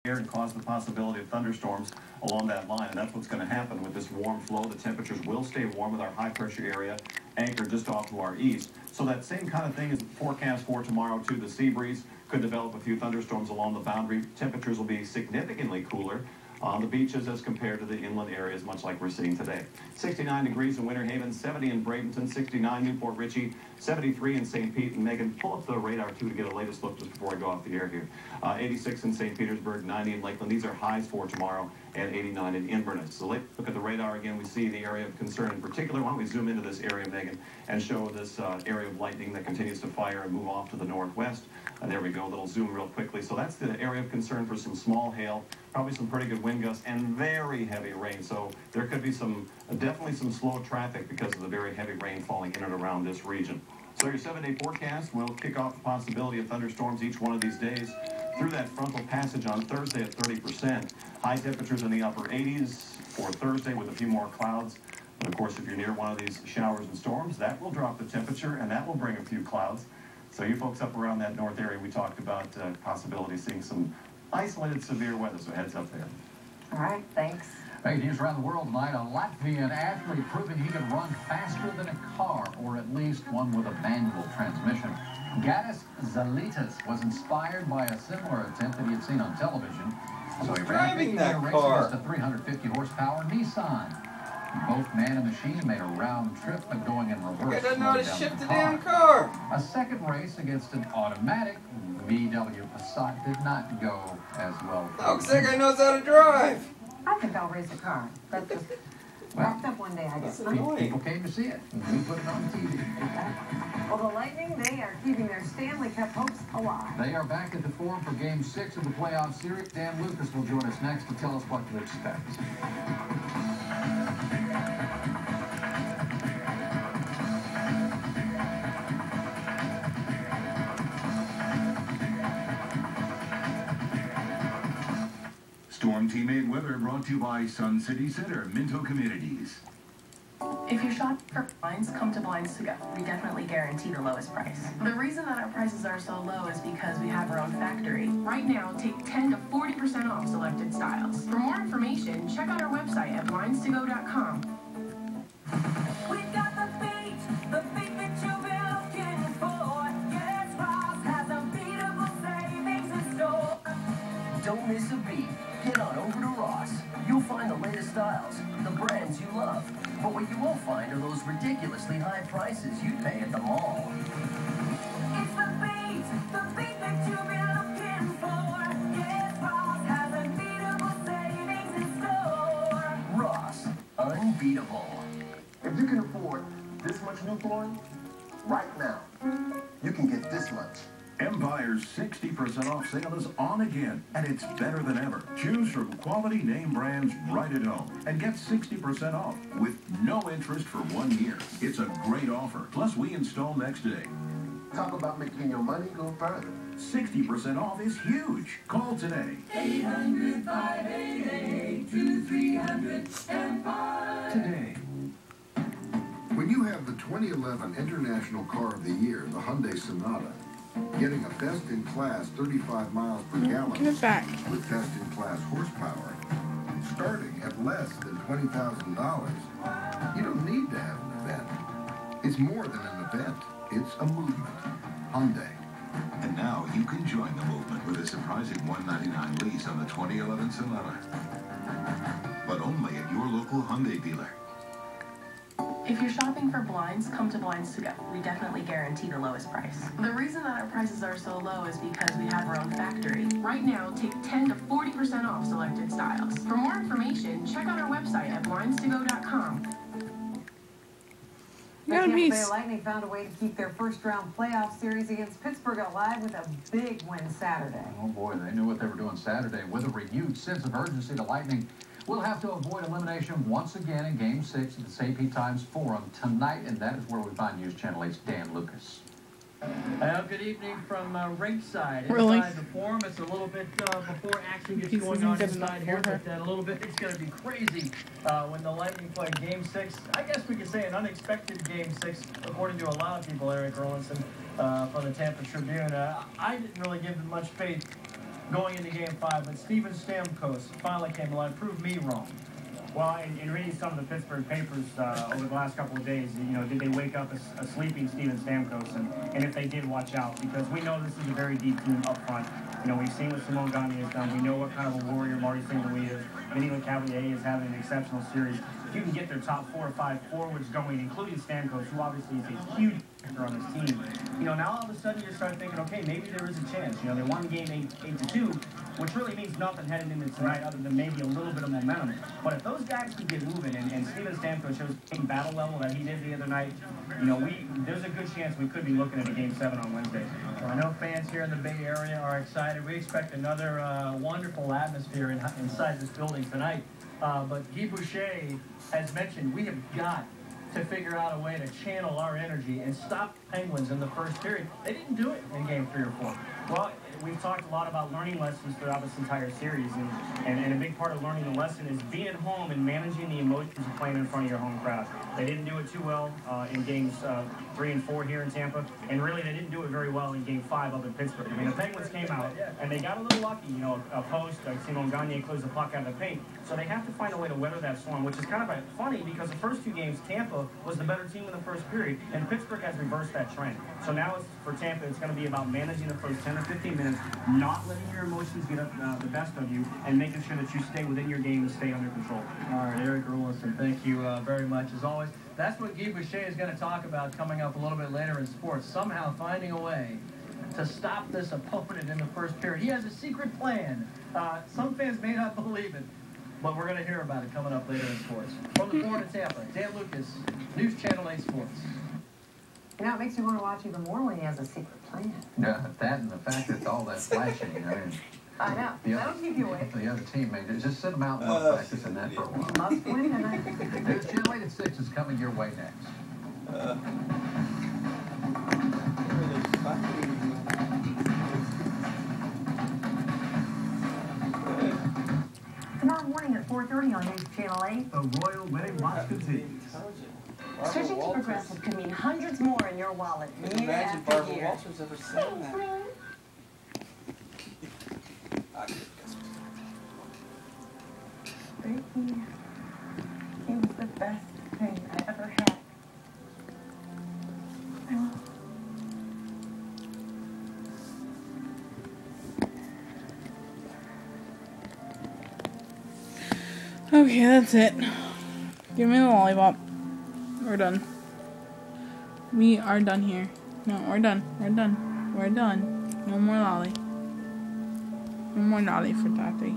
air and cause the possibility of thunderstorms along that line, and that's what's going to happen with this warm flow. The temperatures will stay warm with our high pressure area anchored just off to our east. So that same kind of thing is the forecast for tomorrow too. The sea breeze could develop a few thunderstorms along the boundary. Temperatures will be significantly cooler on the beaches as compared to the inland areas, much like we're seeing today. 69 degrees in Winter Haven, 70 in Bradenton, 69 Newport Richey, 73 in St. Pete. And Megan, pull up the radar too to get a latest look just before I go off the air here. 86 in St. Petersburg, 90 in Lakeland. These are highs for tomorrow, and 89 in Inverness. So look at the radar again. We see the area of concern in particular. Why don't we zoom into this area, Megan, and show this area of lightning that continues to fire and move off to the northwest. There we go, a little zoom real quickly. So that's the area of concern for some small hail, probably some pretty good wind gusts, and very heavy rain. So there could be definitely some slow traffic because of the very heavy rain falling in and around this region. So your 7-day forecast will kick off the possibility of thunderstorms each one of these days through that frontal passage on Thursday at 30%. High temperatures in the upper 80s for Thursday with a few more clouds. And of course, if you're near one of these showers and storms, that will drop the temperature and that will bring a few clouds. So you folks up around that north area, we talked about possibility of seeing some isolated severe weather, so heads up there. All right, thanks. Hey, news around the world tonight. A Latvian athlete proving he can run faster than a car, or at least one with a manual transmission. Gatis Zalitas was inspired by a similar attempt that he had seen on television. So he ran a race against a 350 horsepower Nissan. Both man and machine made a round trip, but going in reverse. I didn't know how to shift the damn car. A second race against an automatic VW Passat did not go as well. Looks like I knows how to drive. I think I'll race a car. That just walked up one day, I guess. People came to see it, and we put it on TV. Well, the Lightning, they are keeping their Stanley Cup hopes alive. They are back at the Forum for Game 6 of the playoff series. Dan Lucas will join us next to tell us what to expect. Storm Teammate Weather brought to you by Sun City Center, Minto Communities. If you shop for blinds, come to Blinds to Go. We definitely guarantee the lowest price. The reason that our prices are so low is because we have our own factory. Right now, take 10 to 40% off selected styles. For more information, check out our website at blindstogo.com. We got the beat that you've been looking for. Yes, Ross has unbeatable savings in store. Don't miss a beat. Get on over to Ross. You'll find the latest styles, the brands you love. But what you won't find are those ridiculously high prices you'd pay at the mall. It's the beat that you've been looking for. Yes, Ross has unbeatable savings in store. Ross, unbeatable. If you can afford this much new flooring, right now, you can get this much. Empire's 60% off sale is on again, and it's better than ever. Choose from quality name brands right at home and get 60% off with no interest for 1 year. It's a great offer. Plus, we install next day. Talk about making your money go further. 60% off is huge. Call today. 800-588-2300 Empire. Today. When you have the 2011 International Car of the Year, the Hyundai Sonata, getting a best-in-class 35 miles per gallon with best-in-class horsepower, starting at less than $20,000, you don't need to have an event. It's more than an event. It's a movement. Hyundai. And now you can join the movement with a surprising $199 lease on the 2011 Sonata. But only at your local Hyundai dealer. If you're shopping for blinds, come to Blinds to Go. We definitely guarantee the lowest price. The reason that our prices are so low is because we have our own factory. Right now, take 10 to 40% off selected styles. For more information, check out our website at blindstogo.com. The Tampa Bay Lightning found a way to keep their first-round playoff series against Pittsburgh alive with a big win Saturday. Oh boy, they knew what they were doing Saturday. With a renewed sense of urgency, the Lightning will have to avoid elimination once again in Game 6 at the St. Pete Times Forum tonight, and that is where we find News Channel 8's Dan Lucas. Good evening from ringside. Inside the Forum, it's a little bit before action gets going on inside here, but a little bit, it's going to be crazy when the Lightning play Game 6. I guess we could say an unexpected Game 6, according to a lot of people, Eric Erlinson from the Tampa Tribune. I didn't really give it much faith going into Game 5, but Steven Stamkos finally came alive, proved me wrong. Well, in reading some of the Pittsburgh papers over the last couple of days, did they wake up a sleeping Steven Stamkos? And if they did, watch out, because we know this is a very deep team up front. We've seen what Simon Gagne has done. We know what kind of a warrior Marty St. Louis is. Vinny LeCavalier is having an exceptional series. If you can get their top 4 or 5 forwards going, including Stamkos, who obviously is a huge factor on this team, now all of a sudden you start thinking, okay, maybe there is a chance. They won game 8-2, which really means nothing heading into tonight other than maybe a little bit of momentum. But if those guys can get moving, and Steven Stamkos shows the same battle level that he did the other night, there's a good chance we could be looking at a Game 7 on Wednesday. Well, I know fans here in the Bay Area are excited. We expect another wonderful atmosphere inside this building tonight. But Guy Boucher has mentioned we have got to figure out a way to channel our energy and stop the Penguins in the first period. They didn't do it in Game 3 or 4. Well, we've talked a lot about learning lessons throughout this entire series, and a big part of learning the lesson is being at home and managing the emotions of playing in front of your home crowd. They didn't do it too well in Games 3 and 4 here in Tampa, and really they didn't do it very well in Game 5 up in Pittsburgh. The Penguins came out, and they got a little lucky. A post, Simon Gagne closed the puck out of the paint, so they have to find a way to weather that storm, which is kind of funny because the first 2 games, Tampa was the better team in the first period, and Pittsburgh has reversed that trend. So now for Tampa, it's going to be about managing the first 10 or 15 minutes, not letting your emotions get the best of you, and making sure that you stay within your game and stay under control. All right, Eric Rulison, thank you very much. As always, that's what Guy Boucher is going to talk about coming up a little bit later in sports, somehow finding a way to stop this opponent in the first period. He has a secret plan. Some fans may not believe it, but we're going to hear about it coming up later in sports. From the Florida Tampa, Dan Lucas, News Channel 8 Sports. It makes you want to watch even more when he has a secret plan. Yeah, that and the fact that it's all that flashing. I know. That'll keep you awake. The other teammate, just sit them out and let practice in that for a while. Must win tonight. News Channel 8 at 6 is coming your way next. Tomorrow morning at 4:30 on News Channel 8. The Royal Wedding Watch continues. Switching to Progressive could mean hundreds more in your wallet year after year. Walters ever said that. He was the best thing I ever had. Okay, that's it. Give me the lollipop. We're done. We are done here. No, we're done. We're done. We're done. No more lolly. No more lolly for Tati.